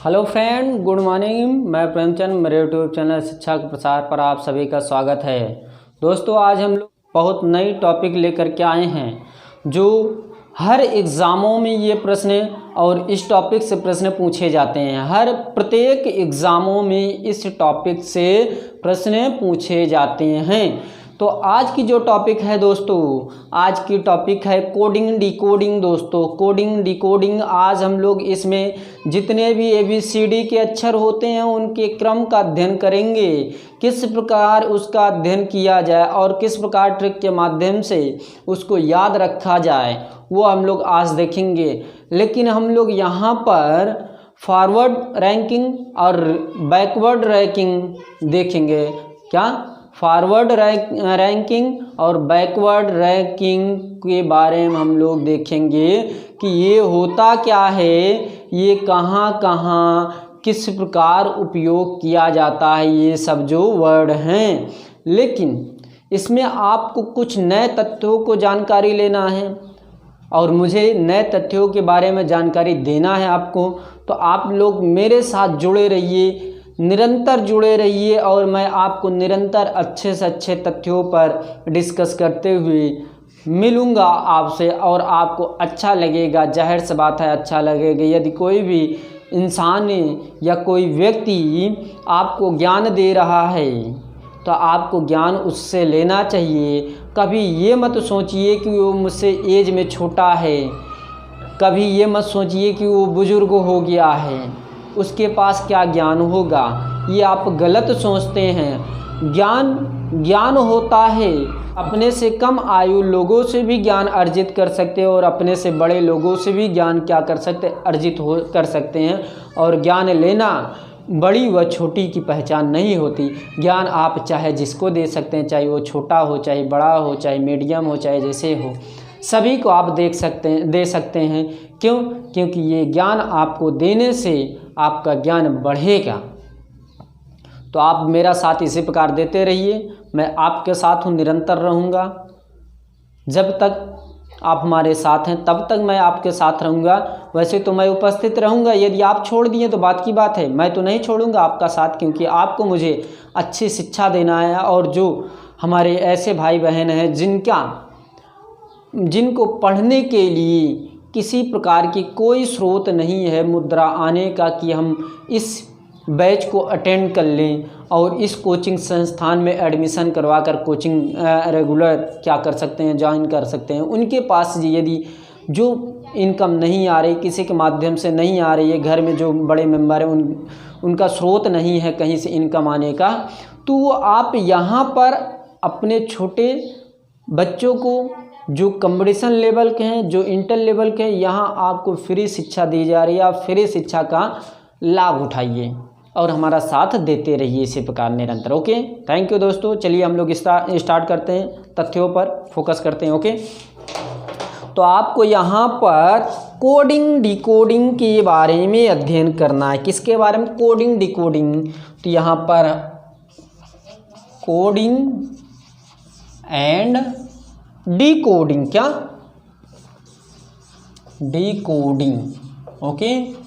Hello friend, good morning. मैं प्रेमचंद, मेरे YouTube channel शिक्षा के प्रसार पर आप सभी का स्वागत है। दोस्तों, आज हम लोग बहुत नई टॉपिक लेकर के आए हैं जो हर एग्ज़ामों में ये प्रश्न और इस टॉपिक से प्रश्न पूछे जाते हैं। हर प्रत्येक एग्ज़ामों में इस टॉपिक से प्रश्न पूछे जाते हैं। तो आज की जो टॉपिक है दोस्तों, आज की टॉपिक है कोडिंग डिकोडिंग। दोस्तों, कोडिंग डिकोडिंग आज हम लोग इसमें जितने भी ABCD के अक्षर होते हैं उनके क्रम का अध्ययन करेंगे, किस प्रकार उसका अध्ययन किया जाए और किस प्रकार ट्रिक के माध्यम से उसको याद रखा जाए, वो हम लोग आज देखेंगे। लेकिन हम लोग यहाँ पर फॉरवर्ड रैंकिंग और बैकवर्ड रैंकिंग देखेंगे। क्या? फॉरवर्ड रैंकिंग और बैकवर्ड रैंकिंग के बारे में हम लोग देखेंगे कि ये होता क्या है, ये कहाँ कहाँ किस प्रकार उपयोग किया जाता है, ये सब जो वर्ड हैं। लेकिन इसमें आपको कुछ नए तथ्यों को जानकारी लेना है और मुझे नए तथ्यों के बारे में जानकारी देना है आपको। तो आप लोग मेरे साथ जुड़े रहिए, निरंतर जुड़े रहिए और मैं आपको निरंतर अच्छे से अच्छे तथ्यों पर डिस्कस करते हुए मिलूँगा आपसे और आपको अच्छा लगेगा। जाहिर सी बात है, अच्छा लगेगा। यदि कोई भी इंसान या कोई व्यक्ति आपको ज्ञान दे रहा है तो आपको ज्ञान उससे लेना चाहिए। कभी ये मत सोचिए कि वो मुझसे एज में छोटा है, कभी ये मत सोचिए कि वो बुज़ुर्ग हो गया है, उसके पास क्या ज्ञान होगा। ये आप गलत सोचते हैं। ज्ञान होता है, अपने से कम आयु लोगों से भी ज्ञान अर्जित कर सकते हैं और अपने से बड़े लोगों से भी ज्ञान क्या कर सकते, अर्जित कर सकते हैं। और ज्ञान लेना बड़ी व छोटी की पहचान नहीं होती। ज्ञान आप चाहे जिसको दे सकते हैं, चाहे वो छोटा हो, चाहे बड़ा हो, चाहे मीडियम हो, चाहे जैसे हो, सभी को आप दे सकते हैं। क्यों? क्योंकि ये ज्ञान आपको देने से आपका ज्ञान बढ़ेगा। तो आप मेरा साथ इसी प्रकार देते रहिए, मैं आपके साथ हूँ, निरंतर रहूँगा। जब तक आप हमारे साथ हैं तब तक मैं आपके साथ रहूँगा। वैसे तो मैं उपस्थित रहूँगा, यदि आप छोड़ दिए तो बात की बात है, मैं तो नहीं छोड़ूंगा आपका साथ, क्योंकि आपको मुझे अच्छी शिक्षा देना है। और जो हमारे ऐसे भाई बहन हैं जिनको पढ़ने के लिए किसी प्रकार की कोई स्रोत नहीं है मुद्रा आने का कि हम इस बैच को अटेंड कर लें और इस कोचिंग संस्थान में एडमिशन करवा कर कोचिंग रेगुलर क्या कर सकते हैं, ज्वाइन कर सकते हैं। उनके पास यदि जो इनकम नहीं आ रही, किसी के माध्यम से नहीं आ रही है, घर में जो बड़े मेंबर हैं उनका स्रोत नहीं है कहीं से इनकम आने का, तो आप यहाँ पर अपने छोटे बच्चों को जो कंपटीशन लेवल के हैं, जो इंटर लेवल के हैं, यहाँ आपको फ्री शिक्षा दी जा रही है। आप फ्री शिक्षा का लाभ उठाइए और हमारा साथ देते रहिए इसी प्रकार निरंतर। ओके, थैंक यू दोस्तों। चलिए हम लोग स्टार्ट करते हैं, तथ्यों पर फोकस करते हैं। ओके, तो आपको यहाँ पर कोडिंग डिकोडिंग के बारे में अध्ययन करना है। किसके बारे में? Coding decoding. तो यहाँ पर कोडिंग एंड डिकोडिंग, क्या? Decoding. Okay,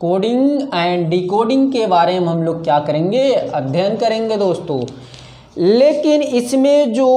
coding and decoding के बारे में हम लोग क्या करेंगे? अध्ययन करेंगे दोस्तों। लेकिन इसमें जो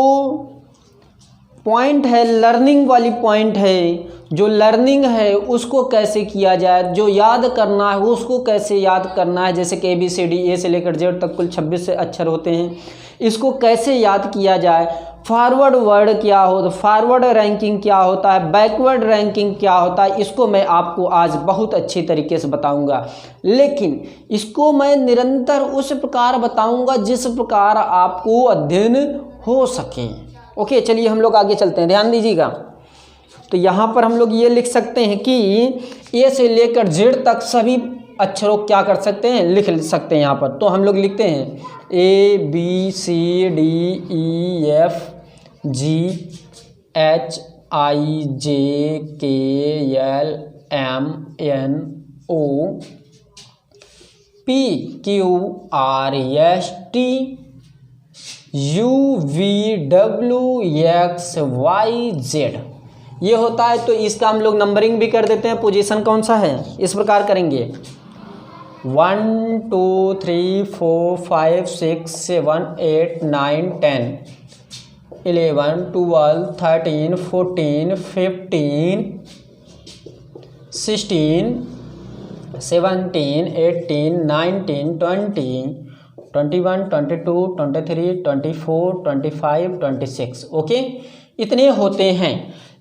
पॉइंट है, लर्निंग वाली पॉइंट है, जो लर्निंग है उसको कैसे किया जाए, जो याद करना है उसको कैसे याद करना है। जैसे कि ABCD A से लेकर Z तक कुल 26 अक्षर होते हैं, इसको कैसे याद किया जाए। फॉरवर्ड वर्ड क्या होता, फॉरवर्ड रैंकिंग क्या होता है, बैकवर्ड रैंकिंग क्या होता है, इसको मैं आपको आज बहुत अच्छी तरीके से बताऊंगा। लेकिन इसको मैं निरंतर उस प्रकार बताऊंगा जिस प्रकार आपको अध्ययन हो सके। ओके, चलिए हम लोग आगे चलते हैं, ध्यान दीजिएगा। तो यहाँ पर हम लोग ये लिख सकते हैं कि A से लेकर Z तक सभी अक्षरों क्या कर सकते हैं, लिख सकते हैं यहाँ पर। तो हम लोग लिखते हैं ABCDEFGHIJKLMNOPQRSTUVWXYZ, ये होता है। तो इसका हम लोग नंबरिंग भी कर देते हैं, पोजीशन कौन सा है, इस प्रकार करेंगे। 1 2 3 4 5 6 7 8 9 10 11 12 13 14 15 16 17 18 19 20 21 22 23 24 25 26 ओके, इतने होते हैं।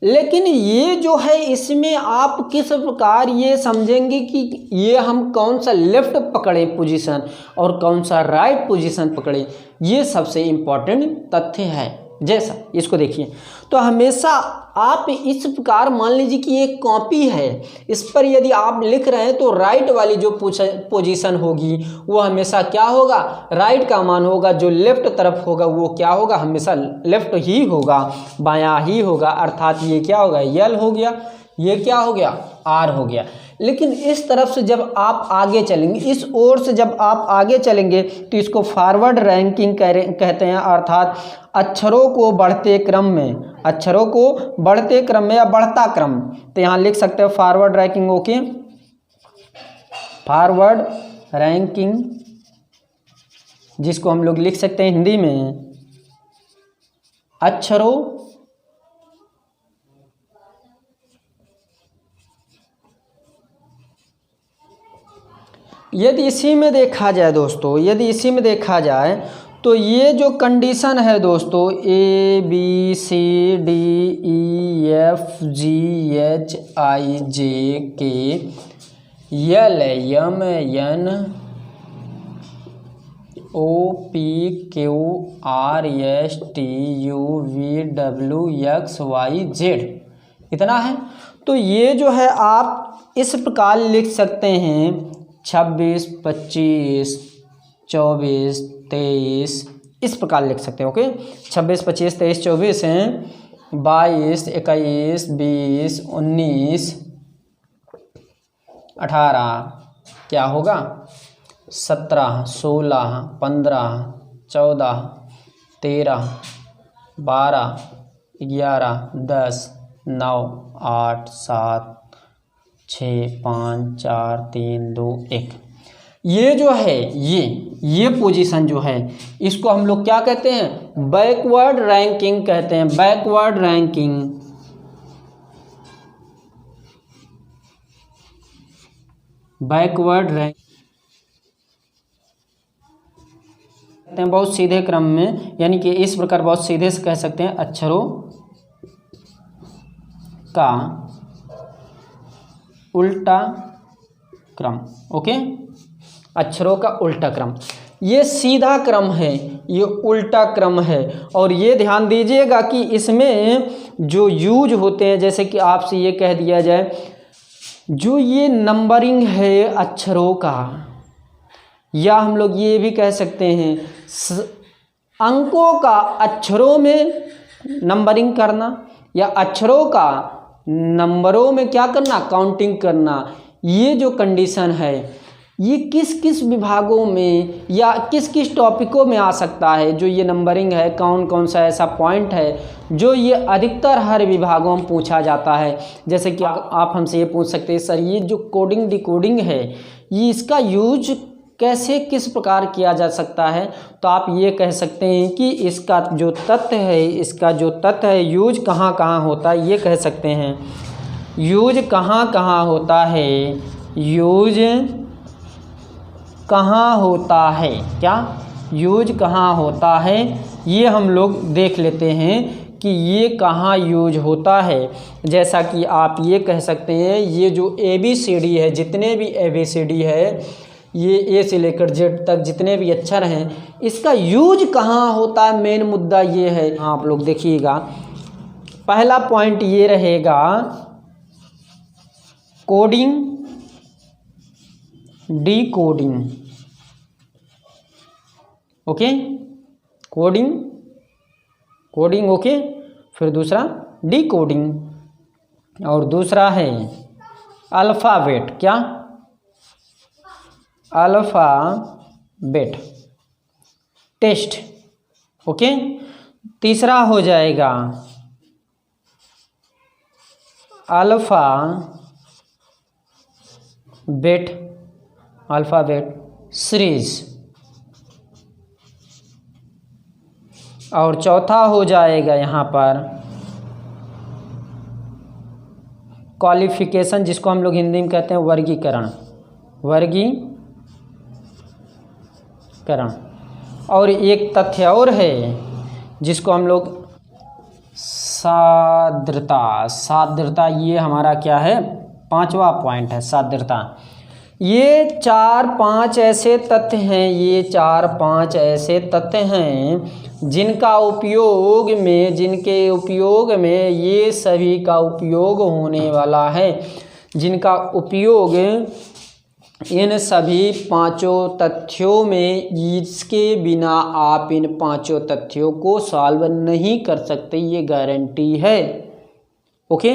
लेकिन ये जो है इसमें आप किस प्रकार ये समझेंगे कि ये हम कौन सा लेफ्ट पकड़े पोजीशन और कौन सा राइट पोजीशन पकड़े, ये सबसे इम्पॉर्टेंट तथ्य है। जैसा इसको देखिए, तो हमेशा आप इस प्रकार मान लीजिए कि एक कॉपी है, इस पर यदि आप लिख रहे हैं तो राइट वाली जो पोजीशन होगी वो हमेशा क्या होगा, राइट का मान होगा। जो लेफ्ट तरफ होगा वो क्या होगा, हमेशा लेफ्ट ही होगा, बायां ही होगा। अर्थात ये क्या होगा, यल हो गया, ये क्या हो गया, आर हो गया। लेकिन इस तरफ से जब आप आगे चलेंगे, इस ओर से जब आप आगे चलेंगे तो इसको फॉरवर्ड रैंकिंग कहते हैं। अर्थात अक्षरों को बढ़ते क्रम में, अक्षरों को बढ़ते क्रम में या बढ़ता क्रम, तो यहाँ लिख सकते हैं forward ranking. Okay, forward ranking जिसको हम लोग लिख सकते हैं हिंदी में अक्षरों यदि इसी में देखा जाए दोस्तों, यदि इसी में देखा जाए तो ये जो कंडीशन है दोस्तों A B C D E F G H I J K L M N O P Q R S T U V W X Y Z, इतना है। तो ये जो है आप इस प्रकार लिख सकते हैं 26 25 24 23, इस प्रकार लिख सकते हैं। ओके, 26 25 23 24 हैं, 22 21 20 19 18 क्या होगा, 17 16 15 14 13 12 11 10 9 8 7 6 5 4 3 2 1। ये जो है ये पोजीशन जो है इसको हम लोग क्या कहते हैं, बैकवर्ड रैंकिंग कहते हैं। बैकवर्ड रैंकिंग, बैकवर्ड रैंक कहते हैं बहुत सीधे क्रम में, यानी कि इस प्रकार बहुत सीधे से कह सकते हैं अक्षरों का उल्टा क्रम। ओके, अक्षरों का उल्टा क्रम, ये सीधा क्रम है, ये उल्टा क्रम है। और ये ध्यान दीजिएगा कि इसमें जो यूज होते हैं, जैसे कि आपसे ये कह दिया जाए जो ये नंबरिंग है अक्षरों का, या हम लोग ये भी कह सकते हैं अंकों का अक्षरों में नंबरिंग करना, या अक्षरों का नंबरों में क्या करना, काउंटिंग करना। ये जो कंडीशन है ये किस किस विभागों में या किस किस टॉपिकों में आ सकता है, जो ये नंबरिंग है, कौन कौन सा ऐसा पॉइंट है जो ये अधिकतर हर विभागों में पूछा जाता है। जैसे कि आप हमसे ये पूछ सकते हैं सर ये जो कोडिंग डिकोडिंग है ये इसका यूज कैसे किस प्रकार किया जा सकता है, तो आप ये कह सकते हैं कि इसका जो तथ्य है, इसका जो तथ्य है यूज कहाँ कहाँ होता है, ये कह सकते हैं यूज कहाँ कहाँ होता है, यूज कहाँ होता है, क्या यूज कहाँ होता है, ये हम लोग देख लेते हैं कि ये कहाँ यूज होता है। जैसा कि आप ये कह सकते हैं ये जो ABCD है, जितने भी ABCD है, ये A से लेकर Z तक जितने भी अक्षर हैं, इसका यूज कहाँ होता है, मेन मुद्दा ये है। आप लोग देखिएगा पहला पॉइंट ये रहेगा coding decoding. Okay, coding coding, okay. फिर दूसरा डिकोडिंग और दूसरा है अल्फ़ाबेट, क्या अल्फ़ाबेट टेस्ट। ओके, तीसरा हो जाएगा अल्फ़ाबेट अल्फ़ाबेट सीरीज। और चौथा हो जाएगा यहाँ पर क्वालिफिकेशन, जिसको हम लोग हिंदी में कहते हैं वर्गीकरण। और एक तथ्य और है जिसको हम लोग साद्रता, ये हमारा क्या है, 5वां पॉइंट है साद्रता। ये 4-5 ऐसे तथ्य हैं, ये 4-5 ऐसे तथ्य हैं जिनके उपयोग में ये सभी का उपयोग होने वाला है, जिनका उपयोग इन सभी 5 तथ्यों में, इसके बिना आप इन 5 तथ्यों को सॉल्व नहीं कर सकते, ये गारंटी है। ओके,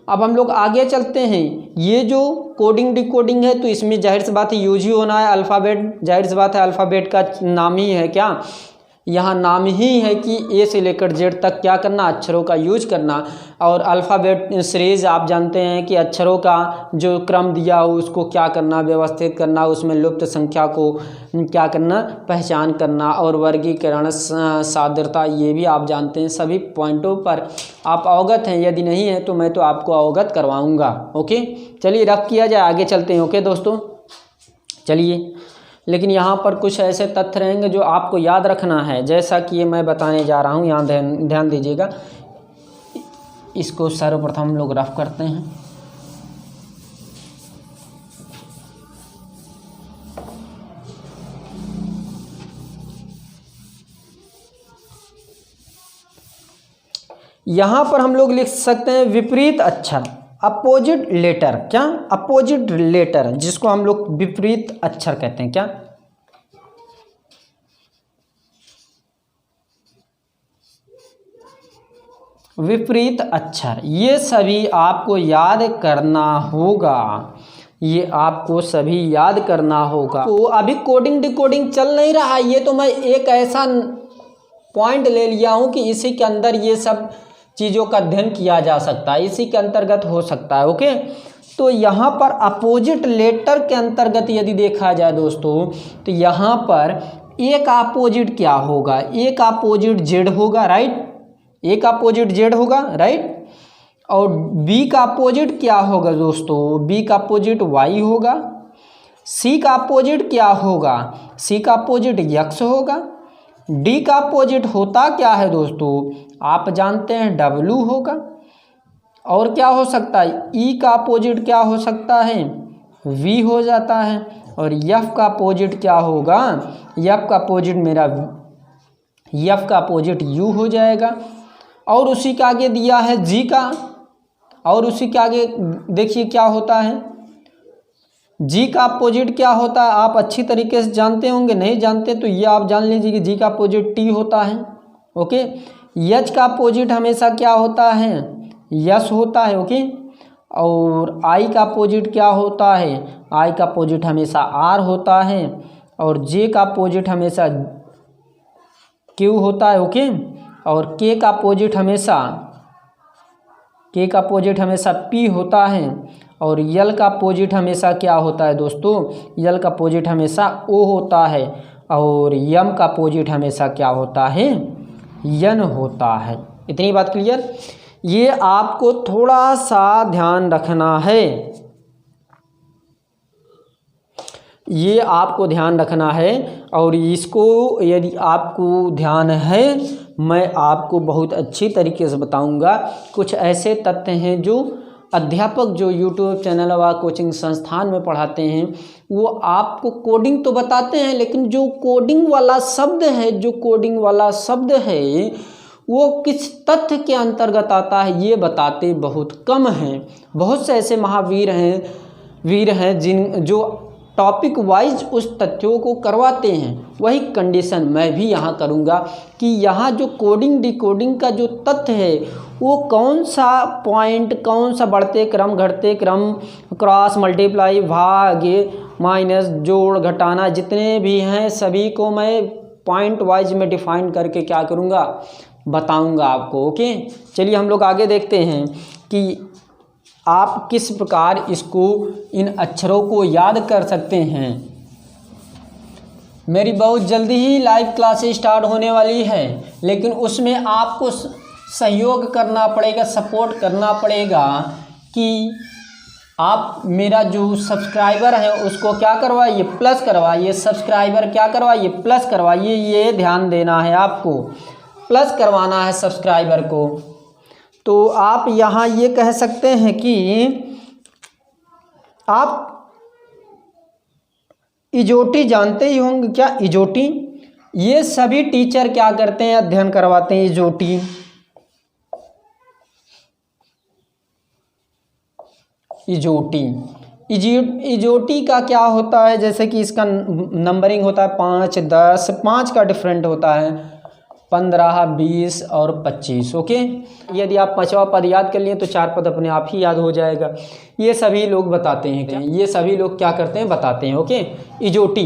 अब हम लोग आगे चलते हैं। ये जो कोडिंग डिकोडिंग है तो इसमें जाहिर सी बात है यूज ही होना है अल्फ़ाबेट, जाहिर सी बात है अल्फ़ाबेट का नाम ही है क्या, यहाँ नाम ही है कि ए से लेकर जेड तक क्या करना, अक्षरों का यूज करना। और अल्फ़ाबेट सीरीज आप जानते हैं कि अक्षरों का जो क्रम दिया हो उसको क्या करना, व्यवस्थित करना, उसमें लुप्त संख्या को क्या करना, पहचान करना। और वर्गीकरण, साद्रता, ये भी आप जानते हैं। सभी पॉइंटों पर आप अवगत हैं, यदि नहीं है तो मैं तो आपको अवगत करवाऊँगा। ओके, चलिए रफ किया जाए, आगे चलते हैं। ओके दोस्तों, चलिए, लेकिन यहाँ पर कुछ ऐसे तथ्य रहेंगे जो आपको याद रखना है, जैसा कि ये मैं बताने जा रहा हूँ। यहाँ ध्यान दीजिएगा। इसको सर्वप्रथम हम लोग रफ करते हैं। यहाँ पर हम लोग लिख सकते हैं विपरीत अक्षर, अपोजिट लेटर। क्या, अपोजिट लेटर, जिसको हम लोग विपरीत अक्षर कहते हैं। क्या, विपरीत अक्षर, ये सभी आपको याद करना होगा, ये आपको सभी याद करना होगा। तो अभी कोडिंग डिकोडिंग चल नहीं रहा है, ये तो मैं एक ऐसा पॉइंट ले लिया हूँ कि इसी के अंदर ये सब चीज़ों का अध्ययन किया जा सकता है, इसी के अंतर्गत हो सकता है। ओके, तो यहाँ पर अपोजिट लेटर के अंतर्गत यदि देखा जाए दोस्तों, तो यहाँ पर एक अपोजिट क्या होगा, एक अपोजिट जेड होगा, राइट, एक अपोजिट जेड होगा, राइट। और बी का अपोजिट क्या होगा दोस्तों, बी का अपोजिट वाई होगा। सी का अपोजिट क्या होगा, सी का अपोजिट एक्स होगा। डी का अपोजिट होता क्या है दोस्तों, आप जानते हैं डब्लू होगा। और क्या हो सकता है, ई का अपोजिट क्या हो सकता है, वी हो जाता है। और एफ का अपोजिट क्या होगा, एफ का अपोजिट एफ का अपोजिट यू हो जाएगा। और उसी के आगे दिया है जी का, और उसी के आगे देखिए क्या होता है, जी का अपोजिट क्या होता है, आप अच्छी तरीके से जानते होंगे, नहीं जानते तो ये आप जान लीजिए कि जी का अपोजिट टी होता है। ओके, एच का अपोजिट हमेशा क्या होता है, यस होता है। ओके, और आई का अपोजिट क्या होता है, आई का अपोजिट हमेशा आर होता है। और जे का अपोजिट हमेशा क्यू होता है। ओके, और के का अपोजिट हमेशा पी होता है। और यल का अपोजिट हमेशा क्या होता है दोस्तों, यल का अपोजिट हमेशा ओ होता है। और यम का अपोजिट हमेशा क्या होता है, यन होता है। इतनी बात क्लियर, ये आपको थोड़ा सा ध्यान रखना है, ये आपको ध्यान रखना है। और इसको यदि आपको ध्यान है, मैं आपको बहुत अच्छी तरीके से बताऊंगा। कुछ ऐसे तथ्य हैं जो अध्यापक जो यूट्यूब चैनल व कोचिंग संस्थान में पढ़ाते हैं, वो आपको कोडिंग तो बताते हैं, लेकिन जो कोडिंग वाला शब्द है वो किस तथ्य के अंतर्गत आता है ये बताते बहुत कम हैं। बहुत से ऐसे महावीर हैं जो टॉपिक वाइज उस तथ्यों को करवाते हैं। वही कंडीशन मैं भी यहाँ करूँगा कि यहाँ जो कोडिंग डिकोडिंग का जो तथ्य है वो कौन सा पॉइंट, कौन सा बढ़ते क्रम, घटते क्रम, क्रॉस, मल्टीप्लाई, भाग, माइनस, जोड़, घटाना, जितने भी हैं सभी को मैं पॉइंट वाइज में डिफाइन करके क्या करूँगा, बताऊँगा आपको। ओके, चलिए हम लोग आगे देखते हैं कि आप किस प्रकार इसको इन अक्षरों को याद कर सकते हैं। मेरी बहुत जल्दी ही लाइव क्लासेस स्टार्ट होने वाली है, लेकिन उसमें आपको सहयोग करना पड़ेगा, सपोर्ट करना पड़ेगा कि आप मेरा जो सब्सक्राइबर है उसको क्या करवाइए, प्लस करवाइए। सब्सक्राइबर क्या करवाइए, प्लस करवाइए। ये ध्यान देना है, आपको प्लस करवाना है सब्सक्राइबर को। तो आप यहाँ ये कह सकते हैं कि आप इजोटी जानते ही होंगे क्या, इजोटी। ये सभी टीचर क्या करते हैं, अध्ययन करवाते हैं इजोटी। इजोटी का क्या होता है, जैसे कि इसका नंबरिंग होता है 5, 10, 5 का डिफरेंट होता है, 15, 20 और 25। ओके, यदि आप 5वां पद याद कर लिए तो 4 पद अपने आप ही याद हो जाएगा। ये सभी लोग बताते हैं, क्या ये सभी लोग क्या करते हैं, बताते हैं। ओके, इजोटी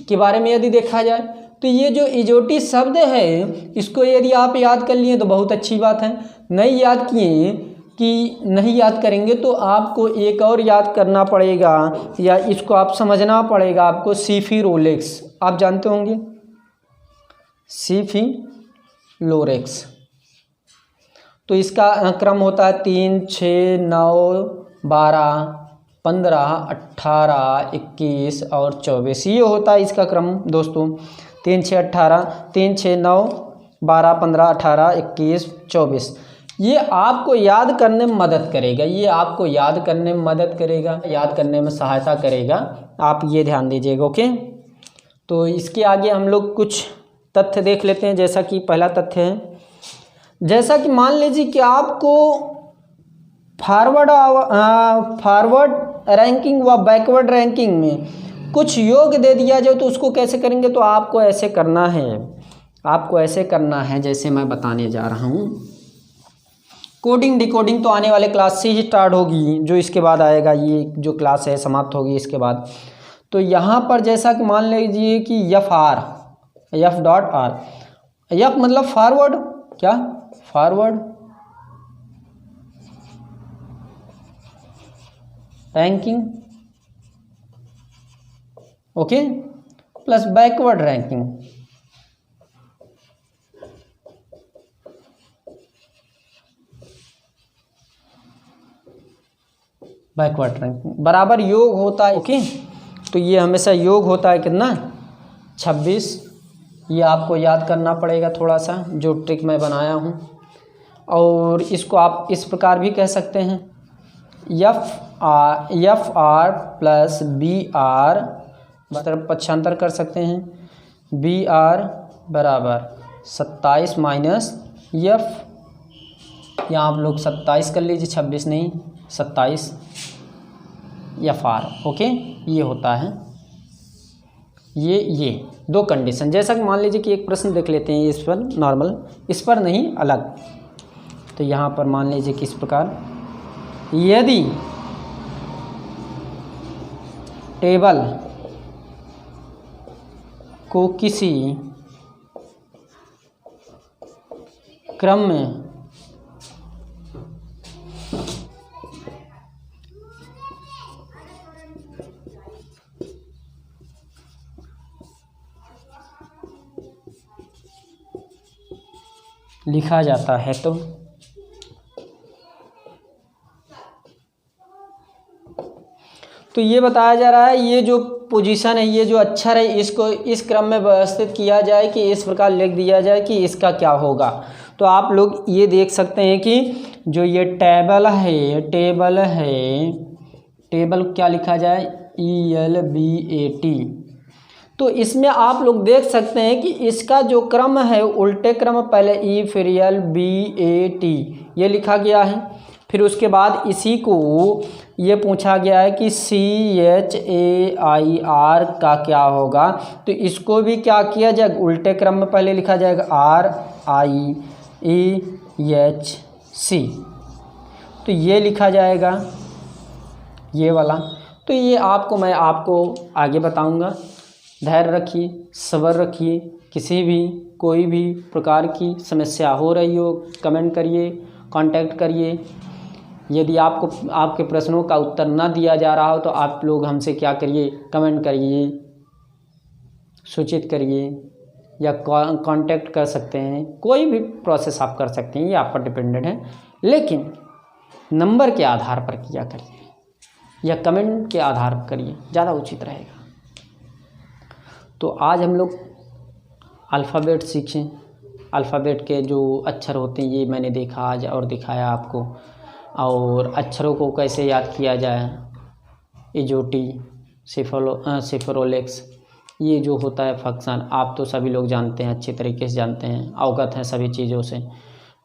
के बारे में यदि देखा जाए तो ये जो इजोटी शब्द है इसको यदि आप याद कर लिए तो बहुत अच्छी बात है। नहीं याद किए कि नहीं याद करेंगे तो आपको एक और याद करना पड़ेगा, या इसको आप समझना पड़ेगा आपको। सीफी रोलेक्स आप जानते होंगे, सीफी लोरेक्स। तो इसका क्रम होता है 3, 6, 9, 12, 15, 18, 21 और 24। ये होता है इसका क्रम दोस्तों, 3, 6, 18, 3, 6, 9, 12, 15, 18, 21, 24। ये आपको याद करने में मदद करेगा, ये आपको याद करने में मदद करेगा, याद करने में सहायता करेगा। आप ये ध्यान दीजिएगा। ओके, तो इसके आगे हम लोग कुछ तथ्य देख लेते हैं। जैसा कि पहला तथ्य है, जैसा कि मान लीजिए कि आपको फॉरवर्ड रैंकिंग व बैकवर्ड रैंकिंग में कुछ योग दे दिया जाए तो उसको कैसे करेंगे। तो आपको ऐसे करना है, आपको ऐसे करना है जैसे मैं बताने जा रहा हूँ। कोडिंग डिकोडिंग तो आने वाले क्लास से ही स्टार्ट होगी, जो इसके बाद आएगा, ये जो क्लास है समाप्त होगी इसके बाद। तो यहाँ पर जैसा कि मान लीजिए कि F.R, F मतलब फॉरवर्ड, क्या forward ranking, okay, plus backward ranking. Backward ranking बराबर योग होता है। ओके, तो ये हमेशा योग होता है कितना, 26। ये आपको याद करना पड़ेगा थोड़ा सा, जो ट्रिक मैं बनाया हूँ। और इसको आप इस प्रकार भी कह सकते हैं, F.R प्लस B.R, मतलब पक्षांतर कर सकते हैं। B.R बराबर 27 माइनस F, यहाँ आप लोग 27 कर लीजिए, 26 नहीं 27 F.R। ओके, ये होता है ये दो कंडीशन। जैसा कि मान लीजिए कि एक प्रश्न देख लेते हैं, इस पर नॉर्मल, इस पर नहीं अलग। तो यहाँ पर मान लीजिए कि इस प्रकार, यदि टेबल को किसी क्रम में लिखा जाता है तो ये बताया जा रहा है, ये जो पोजीशन है, ये जो अक्षर है, इसको इस क्रम में व्यवस्थित किया जाए कि इस प्रकार लिख दिया जाए कि इसका क्या होगा। तो आप लोग ये देख सकते हैं कि जो ये टेबल है, टेबल क्या लिखा जाए, ELBAT। तो इसमें आप लोग देख सकते हैं कि इसका जो क्रम है उल्टे क्रम, पहले E फिर LBAT ये लिखा गया है। फिर उसके बाद इसी को ये पूछा गया है कि CHAIR का क्या होगा। तो इसको भी क्या किया जाए, उल्टे क्रम में पहले लिखा जाएगा RIEHC, तो ये लिखा जाएगा ये वाला। तो ये मैं आपको आगे बताऊंगा। धैर्य रखिए, सब्र रखिए। किसी भी कोई भी प्रकार की समस्या हो रही हो, कमेंट करिए, कांटेक्ट करिए। यदि आपको आपके प्रश्नों का उत्तर ना दिया जा रहा हो तो आप लोग हमसे क्या करिए, कमेंट करिए, सूचित करिए या कांटेक्ट कर सकते हैं। कोई भी प्रोसेस आप कर सकते हैं, ये आप पर डिपेंडेंट है, लेकिन नंबर के आधार पर किया करिए या कमेंट के आधार पर करिए, ज़्यादा उचित रहेगा। तो आज हम लोग अल्फ़ाबेट सीखें। अल्फ़ाबेट के जो अक्षर होते हैं ये मैंने देखा आज और दिखाया आपको, और अक्षरों को कैसे याद किया जाए। इजोटी, सिफरोलेक्स, ये जो होता है फंक्शन आप तो सभी लोग जानते हैं, अच्छी तरीके से जानते हैं, अवगत हैं सभी चीज़ों से।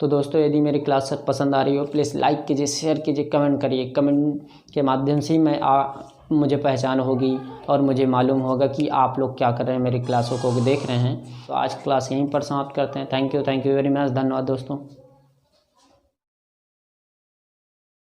तो दोस्तों यदि मेरी क्लास पसंद आ रही हो प्लीज़ लाइक कीजिए, शेयर कीजिए, कमेंट करिए। कमेंट के माध्यम से ही मुझे पहचान होगी और मुझे मालूम होगा कि आप लोग क्या कर रहे हैं, मेरी क्लासों को देख रहे हैं। तो आज क्लास यहीं पर समाप्त करते हैं। Thank you very much. धन्यवाद दोस्तों।